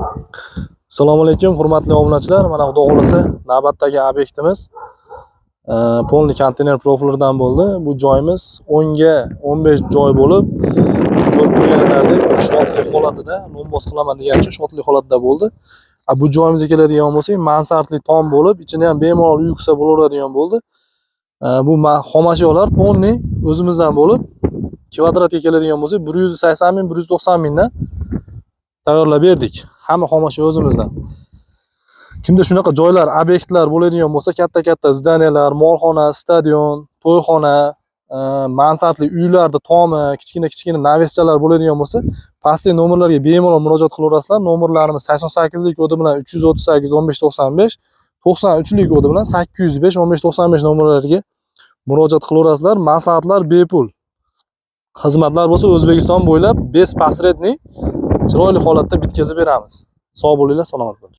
Assalomu alaykum, hurmatli obunachilar. Mana xudo xolasa navbatdagi obyektimiz polni konteyner profillardan bo'ldi. Bu joyimiz 10 ga 15 joy bo'lib, ko'rib turganlaridek shotli holatida, lombos qilaman degancha shotli holatda bo'ldi. Bu joyimizga keladigan bo'lsak, mansardli tom bo'lib, ichini ham bemalol yuksa bo'laveradigan bo'ldi. Bu xomashyolar polni o'zimizdan bo'lib, kvadratga keladigan bo'lsak, 180 ming, 190 mingdan tayyorlab berdik. Hamma xomashyo o'zimizdan. Kimda shunaqa joylar, obyektlar bo'ladigan bo'lsa, katta-katta zdaniyalar, molxona, stadion, to'yxona, mansardli uylarda tomi, kichkina naveschalar bo'ladigan bo'lsa, pastki nomerlarga bemalol murojaat qilaverasizlar. Nomerlarimiz 88lik kodi bilan 338 1595, 93lik kodi bilan 805 1595 nomerlariga murojaat qilaverasizlar. Maslahatlar bepul. Xizmatlar bo'lsa O'zbekiston bo'ylab bez posredniy chiroyli holatda bitkazib beramiz. Sog' bo'linglar, salomat bo'ling.